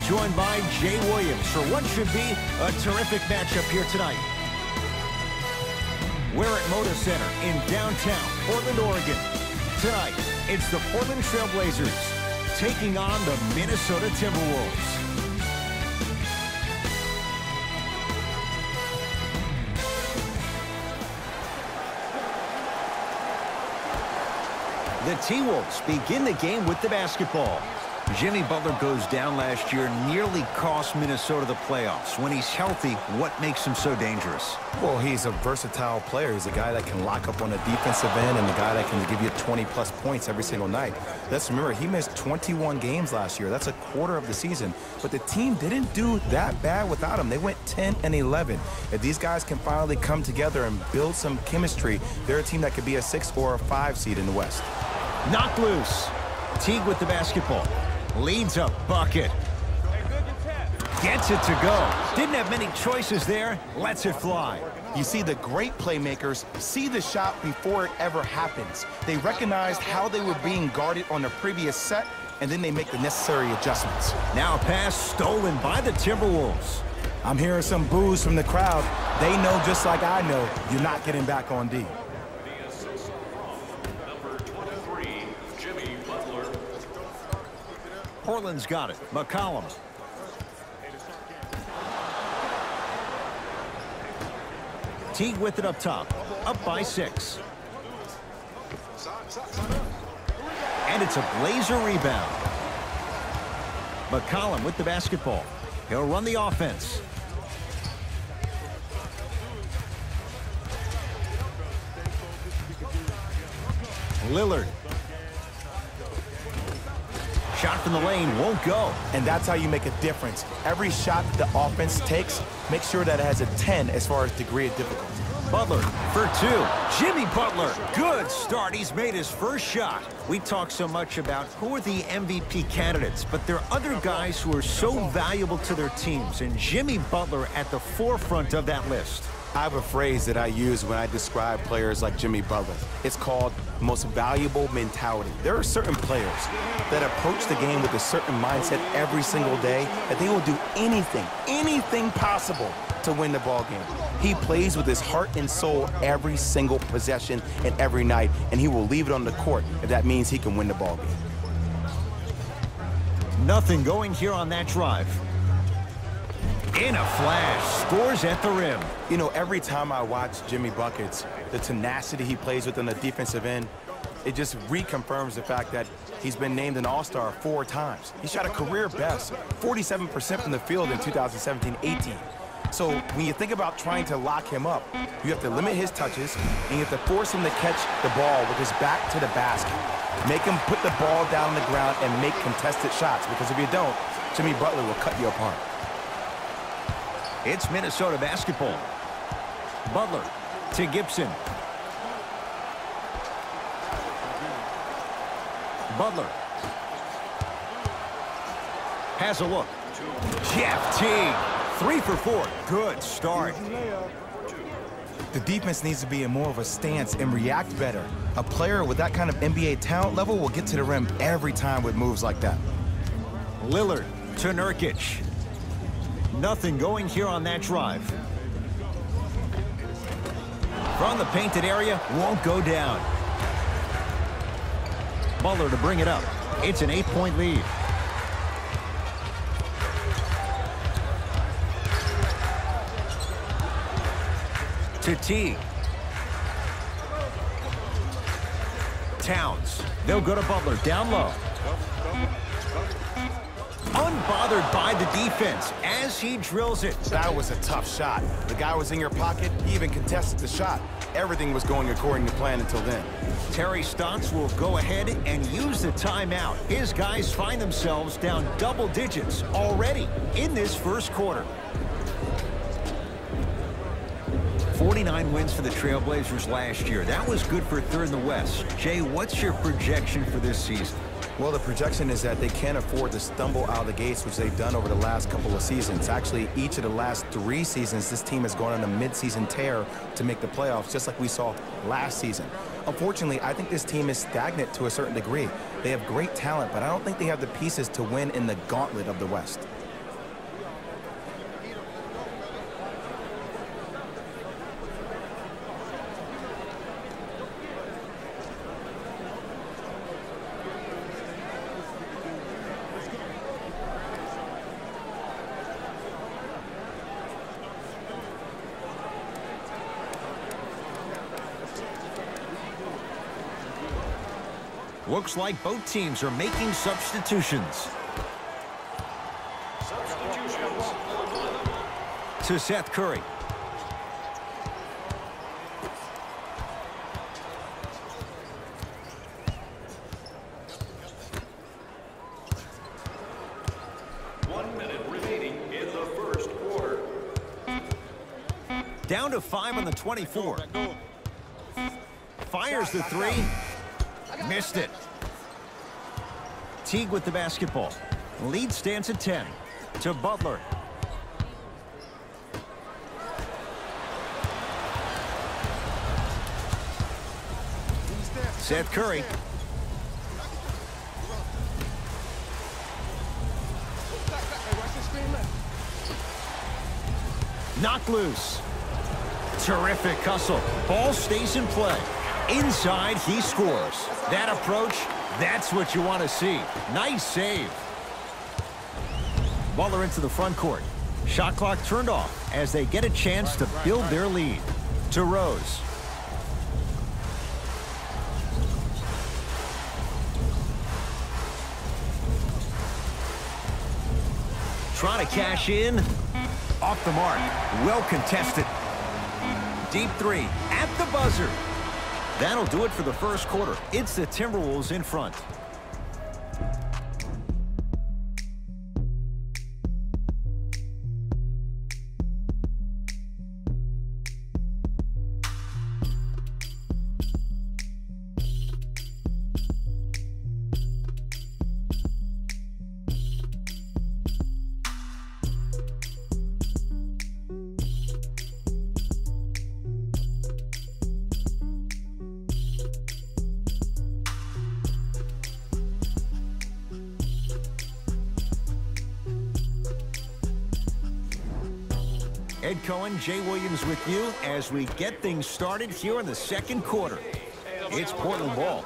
joined by Jay Williams for what should be a terrific matchup here tonight. We're at Moda Center in downtown Portland, Oregon. Tonight, it's the Portland Trail Blazers taking on the Minnesota Timberwolves. The T-Wolves begin the game with the basketball. Jimmy Butler goes down last year, nearly cost Minnesota the playoffs. When he's healthy, what makes him so dangerous? Well, he's a versatile player. He's a guy that can lock up on the defensive end and the guy that can give you 20-plus points every single night. Let's remember, he missed 21 games last year. That's a quarter of the season. But the team didn't do that bad without him. They went 10-11. If these guys can finally come together and build some chemistry, they're a team that could be a 6 or a 5 seed in the West. Knocked loose. Teague with the basketball. Leads a bucket. Gets it to go. Didn't have many choices there. Lets it fly. You see, the great playmakers see the shot before it ever happens. They recognized how they were being guarded on the previous set, and then they make the necessary adjustments. Now a pass stolen by the Timberwolves. I'm hearing some boos from the crowd. They know, just like I know, you're not getting back on D. Portland's got it. McCollum. Teague with it up top. Up by 6. And it's a Blazer rebound. McCollum with the basketball. He'll run the offense. Lillard. Shot from the lane won't go. And that's how you make a difference. Every shot the offense takes, make sure that it has a 10 as far as degree of difficulty. Butler for 2. Jimmy Butler. Good start. He's made his first shot. We talk so much about who are the MVP candidates, but there are other guys who are so valuable to their teams, and Jimmy Butler at the forefront of that list. I have a phrase that I use when I describe players like Jimmy Butler. It's called most valuable mentality. There are certain players that approach the game with a certain mindset every single day that they will do anything possible to win the ball game. He plays with his heart and soul every single possession and every night, and he will leave it on the court if that means he can win the ball game. Nothing going here on that drive. In a flash, scores at the rim. You know, every time I watch Jimmy Buckets, the tenacity he plays with on the defensive end, it just reconfirms the fact that he's been named an All-Star 4 times. He shot a career best, 47% from the field in 2017-18. So when you think about trying to lock him up, you have to limit his touches, and you have to force him to catch the ball with his back to the basket. Make him put the ball down on the ground and make contested shots, because if you don't, Jimmy Butler will cut you apart. It's Minnesota basketball. Butler to Gibson. Butler has a look. Jeff Teague, 3 for 4. Good start. The defense needs to be in more of a stance and react better. A player with that kind of NBA talent level will get to the rim every time with moves like that. Lillard to Nurkic. Nothing going here on that drive. From the painted area, won't go down. Butler to bring it up. It's an 8-point lead. To Teague. Towns. They'll go to Butler down low. Unbothered by the defense as he drills it. That was a tough shot. The guy was in your pocket. He even contested the shot. Everything was going according to plan until then. Terry Stotts will go ahead and use the timeout. His guys find themselves down double digits already in this first quarter. 49 wins for the Trailblazers last year. That was good for third in the West. Jay, what's your projection for this season? Well, the projection is that they can't afford to stumble out of the gates, which they've done over the last couple of seasons. Actually, each of the last 3 seasons, this team has gone on a mid-season tear to make the playoffs, just like we saw last season. Unfortunately, I think this team is stagnant to a certain degree. They have great talent, but I don't think they have the pieces to win in the gauntlet of the West. Looks like both teams are making substitutions. To Seth Curry. Down to 5 on the 24. Fires the three. Missed it. Teague with the basketball. Lead stands at 10. To Butler. Seth Curry. Knocked loose. Terrific hustle. Ball stays in play. Inside, he scores. That approach, that's what you want to see. Nice save. Butler into the front court. Shot clock turned off as they get a chance to build their lead. To Rose. Trying to cash in. Off the mark. Well contested. Deep three at the buzzer. That'll do it for the first quarter. It's the Timberwolves in front. Ed Cohen, Jay Williams with you as we get things started here in the second quarter. It's Portland ball.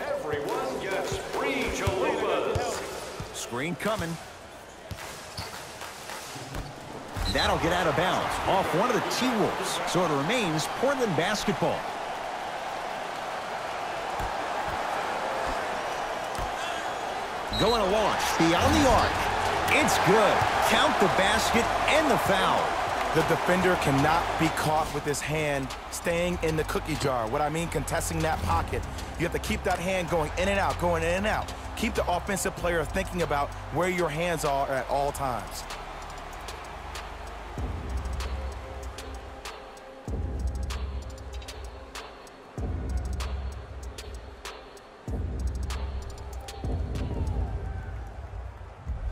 Everyone gets free chalupas. Screen coming. That'll get out of bounds off one of the T-Wolves, so it remains Portland basketball. Going to launch beyond the arc. It's good. Count the basket and the foul. The defender cannot be caught with his hand staying in the cookie jar. What I mean, contesting that pocket. You have to keep that hand going in and out, going in and out. Keep the offensive player thinking about where your hands are at all times.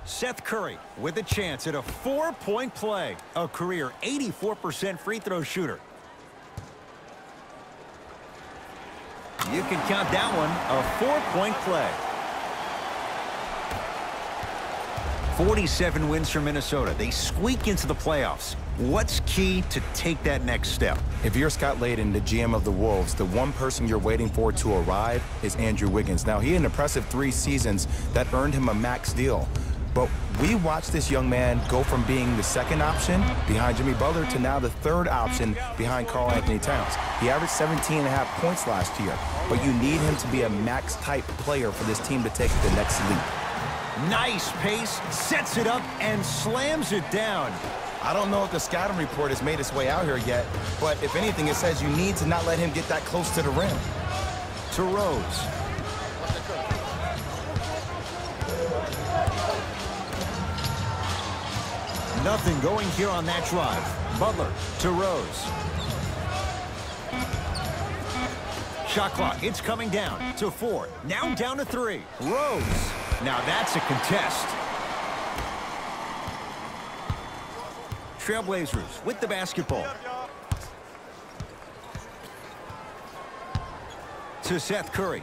Seth Curry with a chance at a 4-point play. A career 84% free throw shooter. You can count that one a 4-point play. 47 wins for Minnesota. They squeak into the playoffs. What's key to take that next step? If you're Scott Layden, the GM of the Wolves, the one person you're waiting for to arrive is Andrew Wiggins. Now, he had an impressive 3 seasons that earned him a max deal. But we watched this young man go from being the second option behind Jimmy Butler to now the third option behind Karl Anthony Towns. He averaged 17.5 points last year, but you need him to be a max-type player for this team to take the next leap. Nice pace, sets it up, and slams it down. I don't know if the scouting report has made its way out here yet, but if anything, it says you need to not let him get that close to the rim. To Rose. Nothing going here on that drive. Butler to Rose. Shot clock, it's coming down to 4. Now down to 3. Rose. Now that's a contest. Trailblazers with the basketball. To Seth Curry.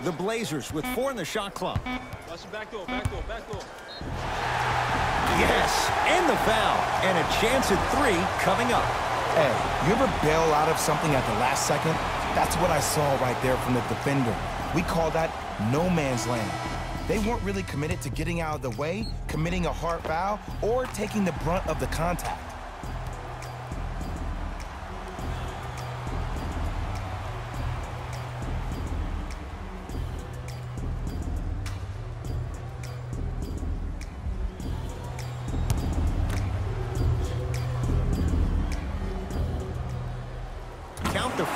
The Blazers with 4 in the shot clock. Back door. Yes, and the foul. And a chance at 3 coming up. Hey, you ever bail out of something at the last second? That's what I saw right there from the defender. We call that no man's land. They weren't really committed to getting out of the way, committing a hard foul, or taking the brunt of the contact.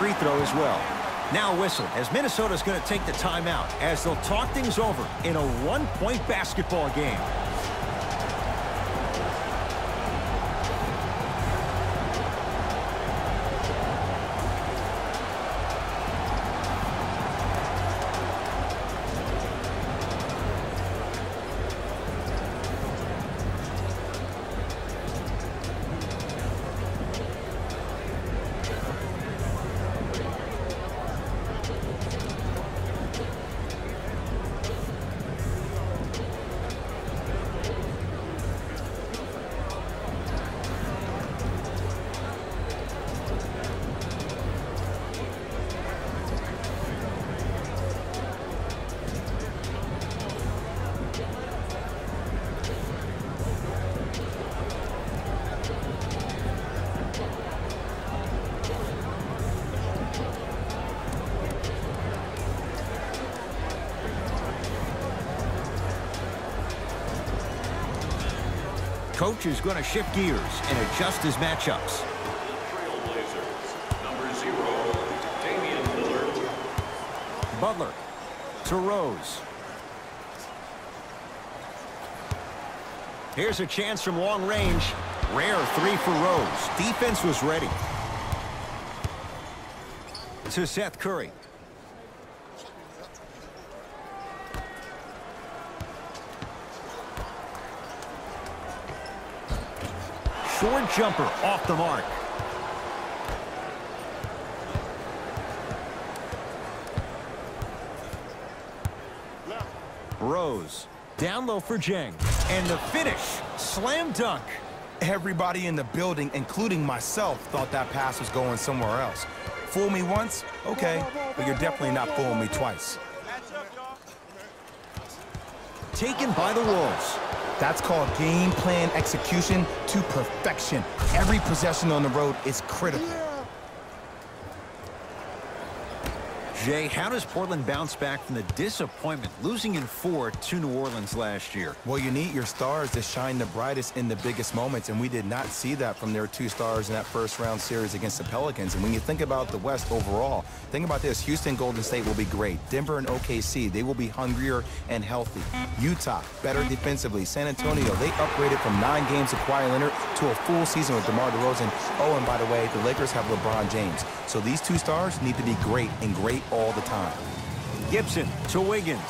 free throw as well. Now a whistle as Minnesota's going to take the timeout as they'll talk things over in a one-point basketball game. Coach is going to shift gears and adjust his matchups. Trailblazers, number 0, Damian Lillard. Butler to Rose. Here's a chance from long range. Rare three for Rose. Defense was ready. To Seth Curry. Short jumper off the mark. Rose down low for Jang. And the finish. Slam dunk. Everybody in the building, including myself, thought that pass was going somewhere else. Fool me once? Okay. But you're definitely not fooling me twice. Taken by the Wolves. That's called game plan execution to perfection. Every possession on the road is critical. Jay, how does Portland bounce back from the disappointment losing in 4 to New Orleans last year? Well, you need your stars to shine the brightest in the biggest moments, and we did not see that from their 2 stars in that first-round series against the Pelicans. And when you think about the West overall, think about this. Houston, Golden State will be great. Denver and OKC, they will be hungrier and healthy. Utah, better defensively. San Antonio, they upgraded from 9 games of Kawhi Leonard to a full season with DeMar DeRozan. Oh, and by the way, the Lakers have LeBron James. So these 2 stars need to be great and great all the time. Gibson to Wiggins.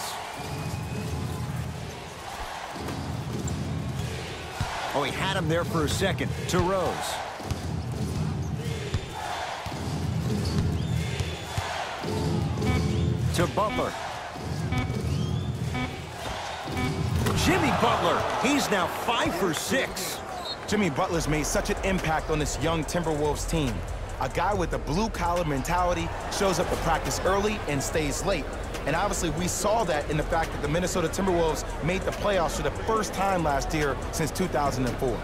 Oh, he had him there for a second. To Rose. To Butler. Jimmy Butler. He's now 5 for 6. Jimmy Butler's made such an impact on this young Timberwolves team. A guy with a blue-collar mentality shows up to practice early and stays late. And obviously, we saw that in the fact that the Minnesota Timberwolves made the playoffs for the first time last year since 2004.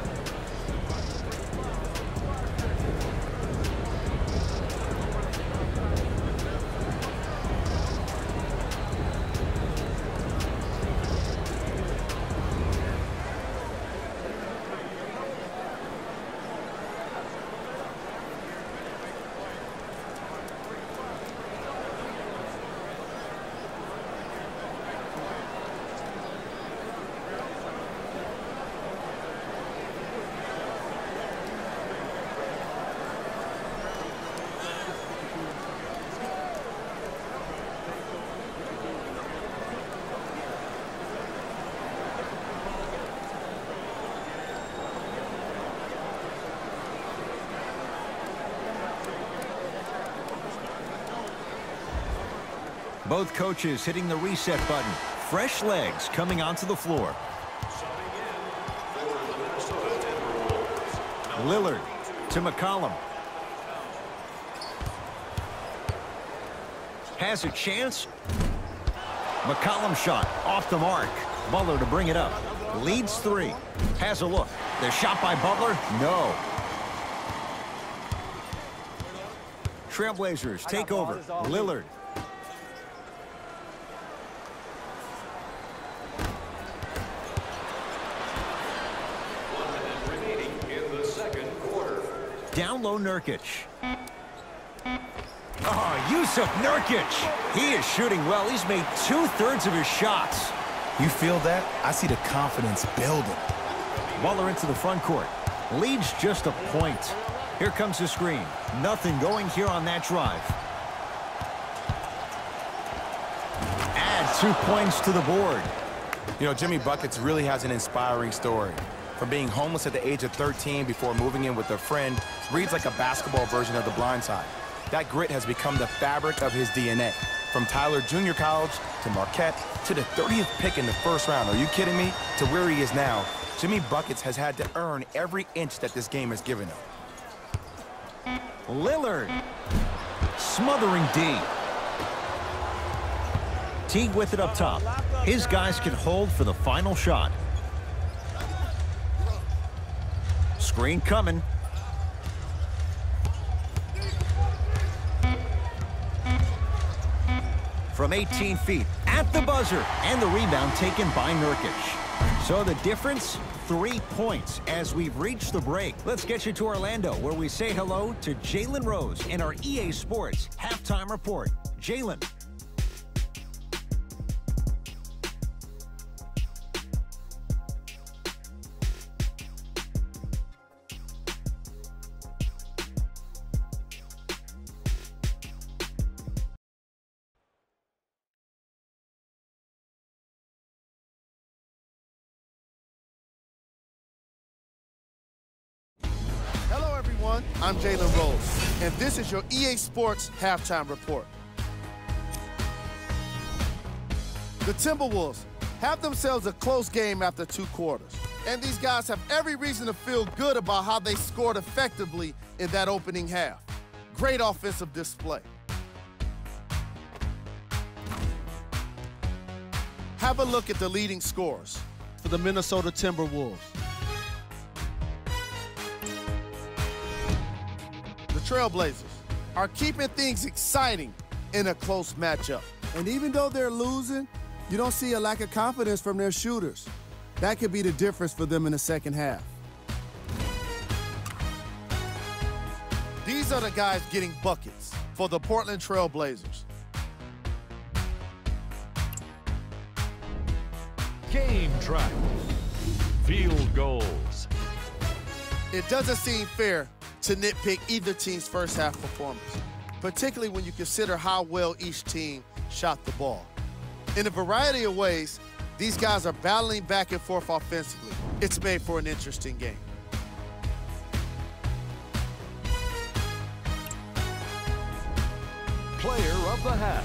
Both coaches hitting the reset button. Fresh legs coming onto the floor. Lillard to McCollum. Has a chance. McCollum shot off the mark. Butler to bring it up. Leads 3. Has a look. The shot by Butler? No. Trailblazers take over. Lillard. Down low, Nurkic. Oh, Yusuf Nurkic. He is shooting well. He's made 2/3 of his shots. You feel that? I see the confidence building. Butler into the front court. Leads just a point. Here comes the screen. Nothing going here on that drive. Add 2 points to the board. You know, Jimmy Buckets really has an inspiring story. From being homeless at the age of 13 before moving in with a friend, reads like a basketball version of The Blind Side. That grit has become the fabric of his DNA. From Tyler Junior College to Marquette to the 30th pick in the first round. Are you kidding me? To where he is now, Jimmy Buckets has had to earn every inch that this game has given him. Lillard. Smothering D. Teague with it up top. His guys can hold for the final shot. Screen coming. From 18 feet at the buzzer, and the rebound taken by Nurkic. So the difference, 3 points as we've reached the break. Let's get you to Orlando, where we say hello to Jalen Rose in our EA Sports halftime report. Jalen. Hello, everyone. I'm Jalen Rose, and this is your EA Sports halftime report. The Timberwolves have themselves a close game after 2 quarters, and these guys have every reason to feel good about how they scored effectively in that opening half. Great offensive display. Have a look at the leading scorers for the Minnesota Timberwolves. The Trailblazers are keeping things exciting in a close matchup. And even though they're losing, you don't see a lack of confidence from their shooters. That could be the difference for them in the second half. These are the guys getting buckets for the Portland Trailblazers. Game track. Field goals. It doesn't seem fair to nitpick either team's first half performance, particularly when you consider how well each team shot the ball. In a variety of ways, these guys are battling back and forth offensively. It's made for an interesting game. Player of the half.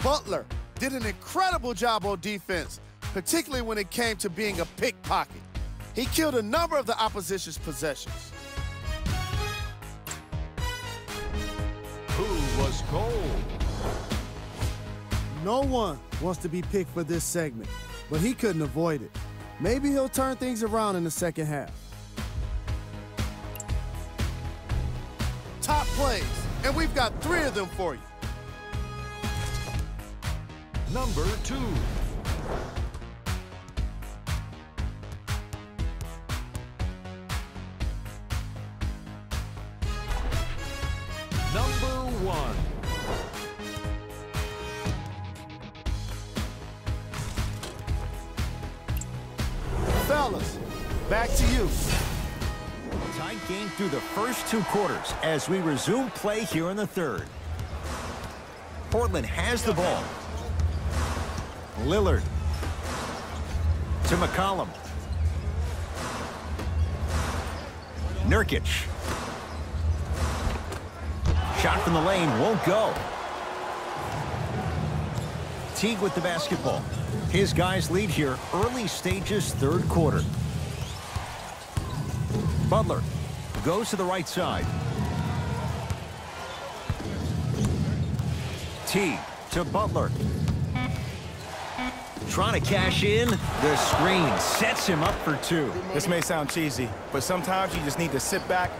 Butler did an incredible job on defense, particularly when it came to being a pickpocket. He killed a number of the opposition's possessions. Who was cold? No one wants to be picked for this segment, but he couldn't avoid it. Maybe he'll turn things around in the second half. Top plays, and we've got 3 of them for you. Number 2. Number 1. Fellas, back to you. Tight game through the first 2 quarters as we resume play here in the third. Portland has the ball. Lillard to McCollum. Nurkic. Shot from the lane won't go. Teague with the basketball. His guys lead here early stages, third quarter. Butler goes to the right side. Teague to Butler. Trying to cash in. The screen sets him up for 2. This may sound cheesy, but sometimes you just need to sit back,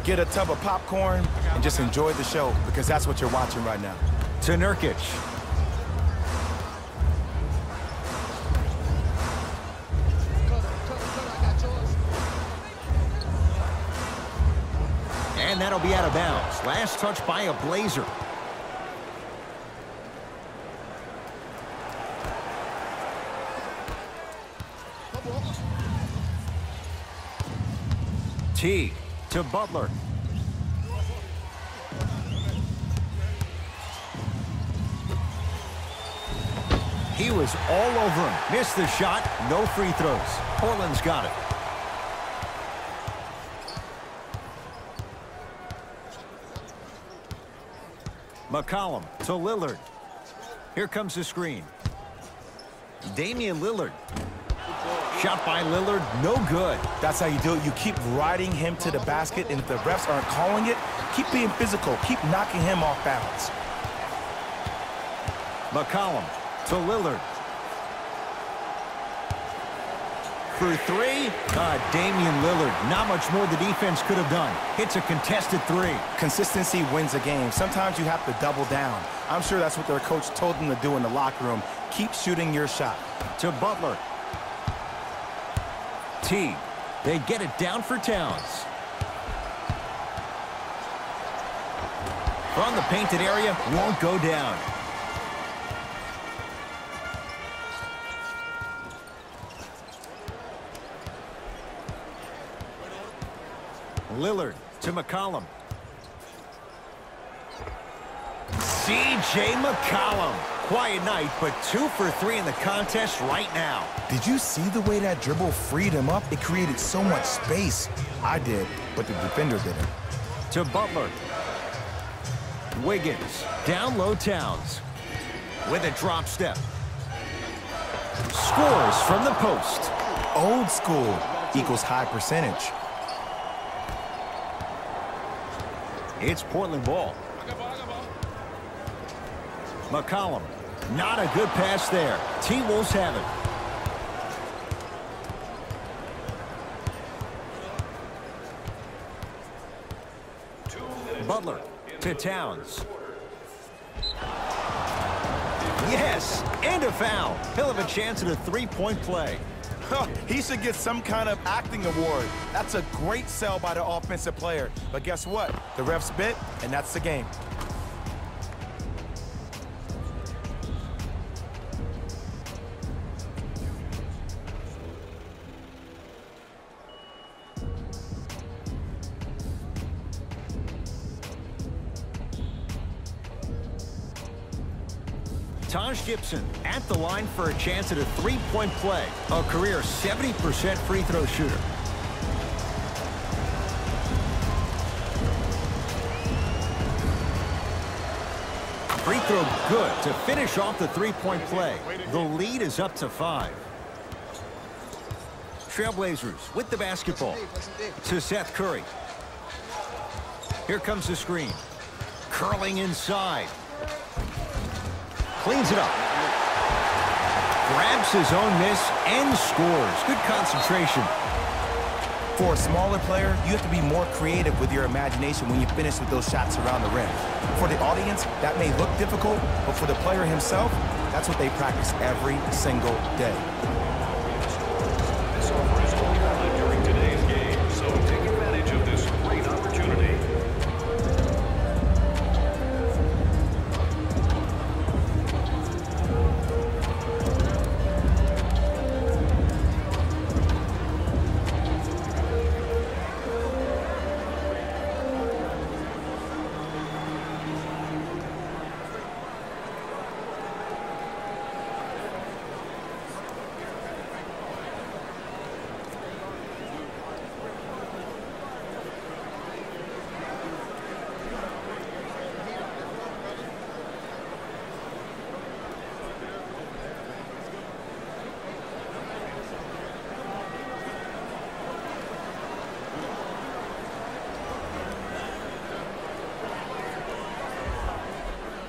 get a tub of popcorn, and just enjoy the show, because that's what you're watching right now. To Nurkic. And And that'll be out of bounds. Last touch by a Blazer. Teague to Butler. He was all over him. Missed the shot. No free throws. Portland's got it. McCollum to Lillard. Here comes the screen. Damian Lillard. Shot by Lillard, no good. That's how you do it. You keep riding him to the basket, and if the refs aren't calling it, keep being physical. Keep knocking him off balance. McCollum to Lillard. For three, Damian Lillard. Not much more the defense could have done. Hits a contested three. Consistency wins a game. Sometimes you have to double down. I'm sure that's what their coach told them to do in the locker room. Keep shooting your shot. To Butler. Teague. They get it down for Towns. From the painted area, won't go down. Lillard to McCollum. C.J. McCollum. Quiet night, but 2 for 3 in the contest right now. Did you see the way that dribble freed him up? It created so much space. I did, but the defender didn't. To Butler. Wiggins. Down low Towns. With a drop step. Scores from the post. Old school equals high percentage. It's Portland ball. McCollum. Not a good pass there. T-Wolves have it. Butler to Towns. Yes, and a foul. He'll have a chance at a three-point play. He should get some kind of acting award. That's a great sell by the offensive player. But guess what? The refs bit, and that's the game. Taj Gibson at the line for a chance at a three-point play. A career 70% free throw shooter. Free throw good to finish off the three-point play. The lead is up to 5. Trailblazers with the basketball to Seth Curry. Here comes the screen. Curling inside. Cleans it up. Grabs his own miss and scores. Good concentration. For a smaller player, you have to be more creative with your imagination when you finish with those shots around the rim. For the audience, that may look difficult, but for the player himself, that's what they practice every single day. This offer is only valid during today's game, so take advantage of this great opportunity.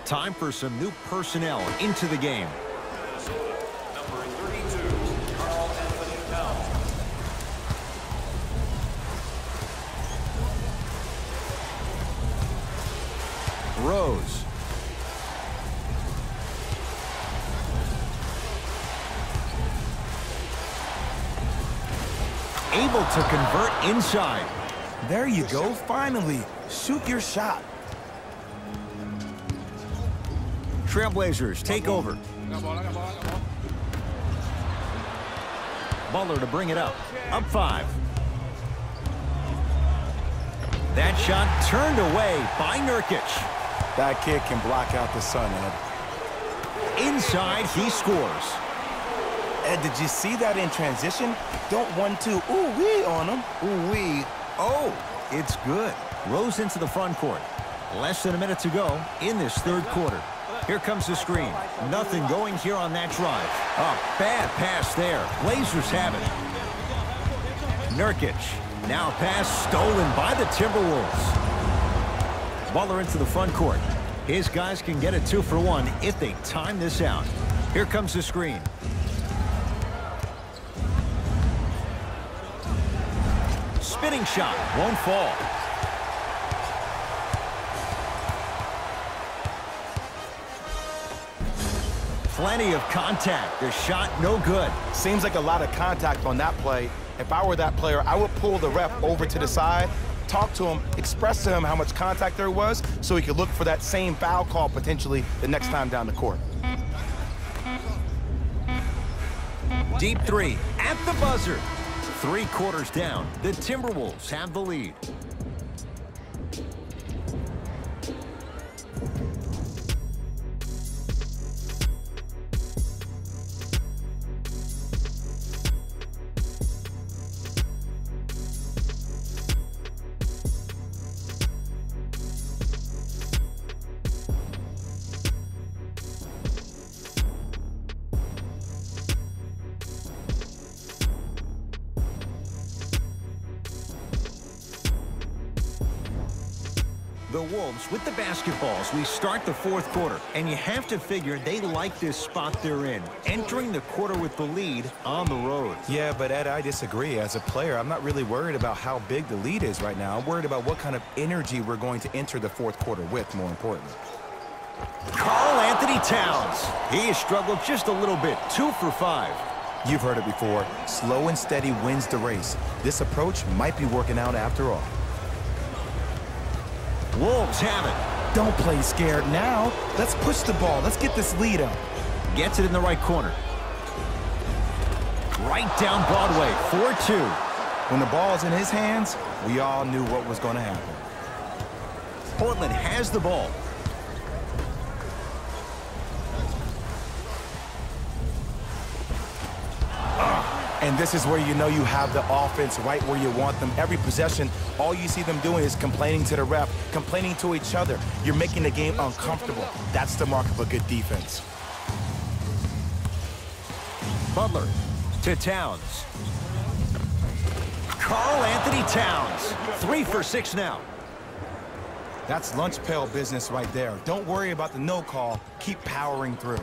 Time for some new personnel into the game. Minnesota, number 32, Karl Anthony Towns. Rose. Able to convert inside. There you go, finally. Shoot your shot. Trailblazers take over. Butler to bring it up. Up 5. That shot turned away by Nurkic. That kid can block out the sun, Ed. Inside, he scores. Ed, did you see that in transition? Don't 1-2 ooh-wee on him. Ooh-wee. Oh, it's good. Rose into the front court. Less than a minute to go in this third quarter. Here comes the screen. Nothing going here on that drive. A bad pass there. Blazers have it. Nurkic. Now pass stolen by the Timberwolves. Butler into the front court. His guys can get a 2-for-1 if they time this out. Here comes the screen. Spinning shot. Won't fall. Plenty of contact. The shot no good. Seems like a lot of contact on that play. If I were that player, I would pull the ref over to the side, talk to him, express to him how much contact there was so he could look for that same foul call potentially the next time down the court. Deep 3 at the buzzer. 3 quarters down. The Timberwolves have the lead. The Wolves with the basketballs. We start the fourth quarter, and you have to figure they like this spot they're in, entering the quarter with the lead on the road. Yeah, but Ed, I disagree. As a player, I'm not really worried about how big the lead is right now. I'm worried about what kind of energy we're going to enter the fourth quarter with, more importantly. Karl Anthony Towns. He has struggled just a little bit. 2 for 5. You've heard it before. Slow and steady wins the race. This approach might be working out after all. Wolves have it. Don't play scared now. Let's push the ball. Let's get this lead up. Gets it in the right corner. Right down Broadway. 4-2. When the ball's in his hands, we all knew what was going to happen. Portland has the ball. And this is where you know you have the offense right where you want them. Every possession, all you see them doing is complaining to the ref, complaining to each other. You're making the game uncomfortable. That's the mark of a good defense. Butler to Towns. Karl Anthony Towns. 3 for 6 now. That's lunch pail business right there. Don't worry about the no call. Keep powering through.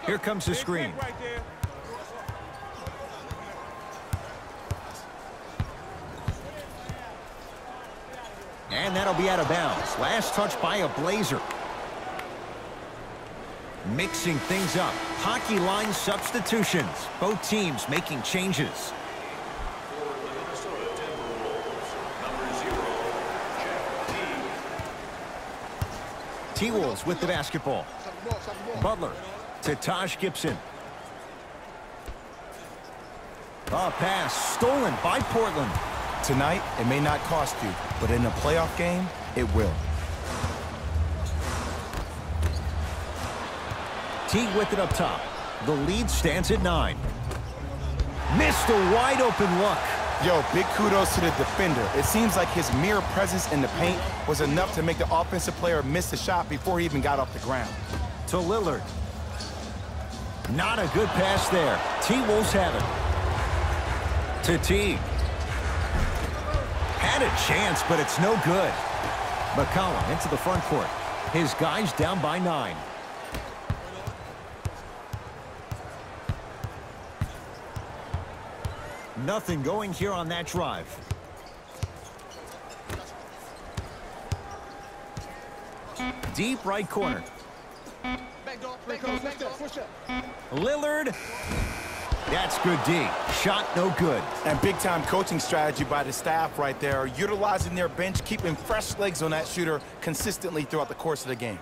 Here comes the screen. And that'll be out of bounds. Last touch by a Blazer. Mixing things up. Hockey line substitutions. Both teams making changes. T-Wolves with the basketball. Butler to Taj Gibson. A pass stolen by Portland. Tonight, it may not cost you, but in a playoff game, it will. Teague with it up top. The lead stands at 9. Missed a wide open look. Yo, big kudos to the defender. It seems like his mere presence in the paint was enough to make the offensive player miss the shot before he even got off the ground. To Lillard. Not a good pass there. T-Wolves have it. To Teague. Had a chance, but it's no good. McCollum into the front court. His guys down by 9. Nothing going here on that drive. Deep right corner. That's good D. Shot no good. And big-time coaching strategy by the staff right there, utilizing their bench, keeping fresh legs on that shooter consistently throughout the course of the game.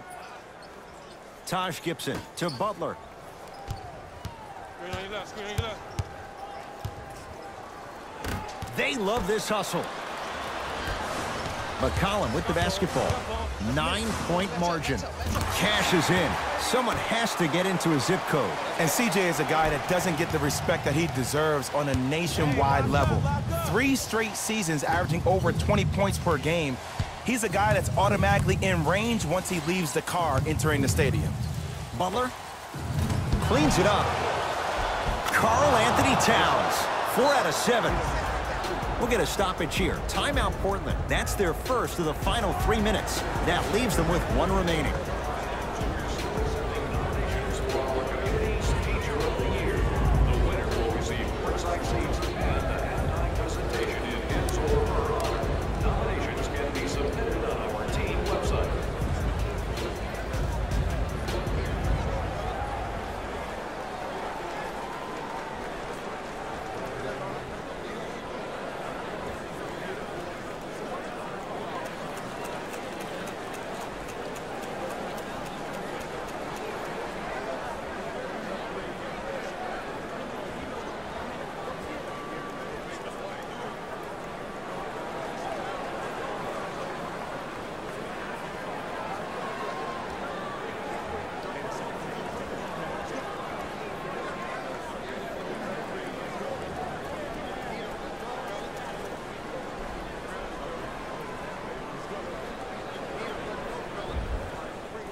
Taj Gibson to Butler. They love this hustle. McCollum with the basketball. 9-point margin. Cashes in. Someone has to get into a zip code. And CJ is a guy that doesn't get the respect that he deserves on a nationwide level. 3 straight seasons averaging over 20 points per game. He's a guy that's automatically in range once he leaves the car entering the stadium. Butler cleans it up. Karl Anthony Towns. 4 out of 7. We'll get a stoppage here. Timeout Portland. That's their first of the final 3 minutes. That leaves them with 1 remaining.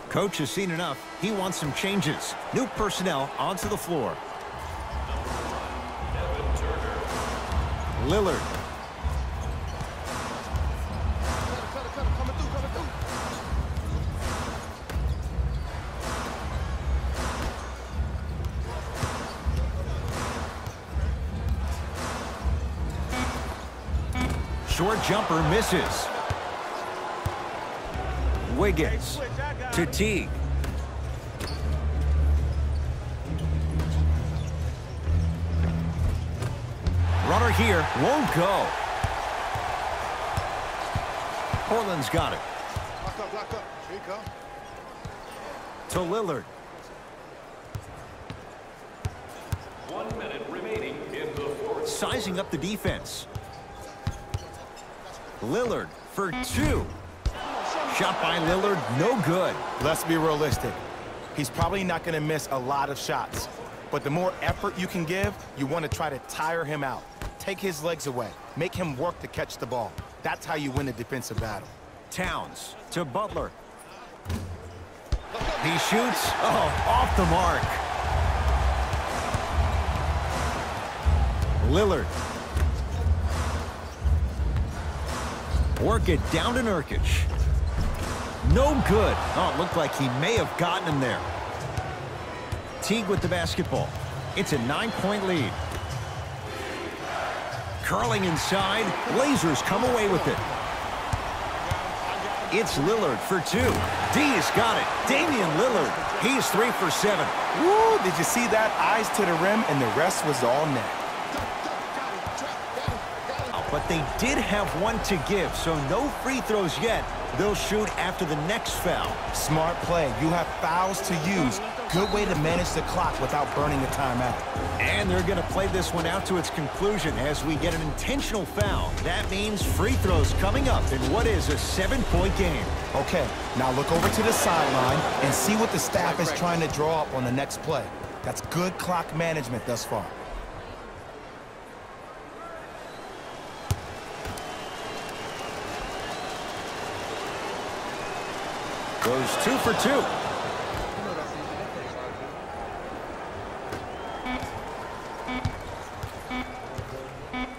Coach has seen enough. He wants some changes. New personnel onto the floor. Lillard. Short jumper misses. Wiggins to Teague. Runner here won't go. Portland's got it. Lock up. Here you go. To Lillard. 1 minute remaining in the fourth. Sizing up the defense. Lillard for 2. Shot by Lillard, no good. Let's be realistic. He's probably not going to miss a lot of shots. But the more effort you can give, you want to try to tire him out. Take his legs away. Make him work to catch the ball. That's how you win a defensive battle. Towns to Butler. He shoots. Oh, off the mark. Lillard. Work it down to Nurkic. No good. Oh, it looked like he may have gotten him there. Teague with the basketball. It's a 9-point lead. Curling inside. Blazers come away with it. It's Lillard for 2. D's got it. Damian Lillard. He's 3 for 7. Woo! Did you see that? Eyes to the rim, and the rest was all net. But they did have 1 to give, so no free throws yet. They'll shoot after the next foul. Smart play. You have fouls to use. Good way to manage the clock without burning a timeout. And they're going to play this one out to its conclusion as we get an intentional foul. That means free throws coming up in what is a 7-point game. Okay, now look over to the sideline and see what the staff is trying to draw up on the next play. That's good clock management thus far. Goes 2 for 2.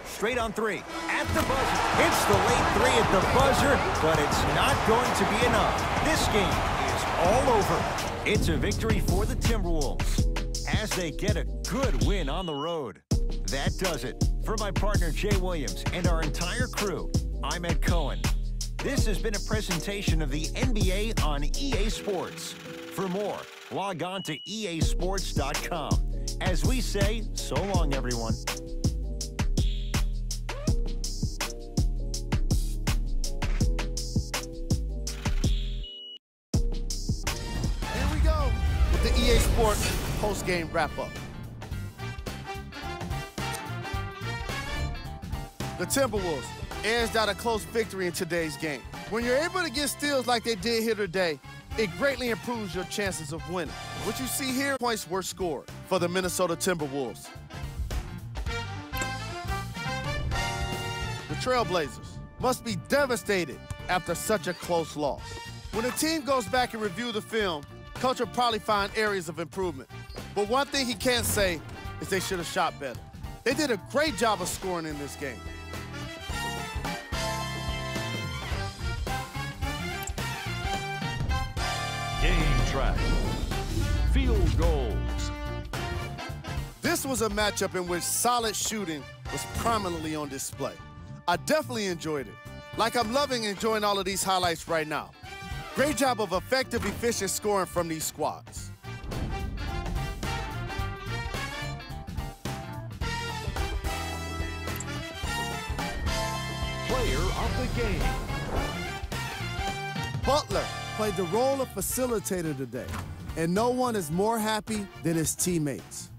Straight on 3. At the buzzer. It's the late 3 at the buzzer, but it's not going to be enough. This game is all over. It's a victory for the Timberwolves as they get a good win on the road. That does it. For my partner, Jay Williams, and our entire crew, I'm Ed Cohen. This has been a presentation of the NBA on EA Sports. For more, log on to easports.com. As we say, so long, everyone. Here we go with the EA Sports post-game wrap-up. The Timberwolves edged out a close victory in today's game. When you're able to get steals like they did here today, it greatly improves your chances of winning. What you see here, points were scored for the Minnesota Timberwolves. The Trailblazers must be devastated after such a close loss. When a team goes back and review the film, coach will probably find areas of improvement. But one thing he can't say is they should have shot better. They did a great job of scoring in this game. Game track. Field goals. This was a matchup in which solid shooting was prominently on display. I definitely enjoyed it. Like I'm loving enjoying all of these highlights right now. Great job of effective, efficient scoring from these squads. Player of the game. Butler Played the role of facilitator today, and no one is more happy than his teammates.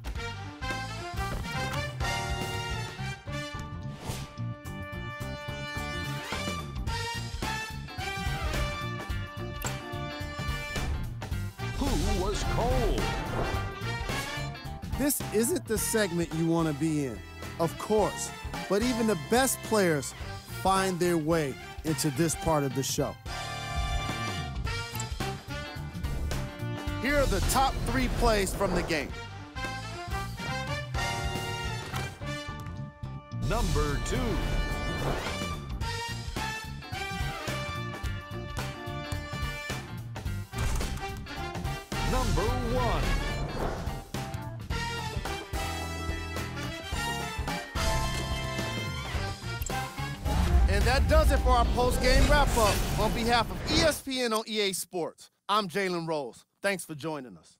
Who was cold? This isn't the segment you want to be in, of course, but even the best players find their way into this part of the show. Here are the top 3 plays from the game. Number 2. Number 1. And that does it for our post-game wrap-up. On behalf of ESPN on EA Sports, I'm Jalen Rose. Thanks for joining us.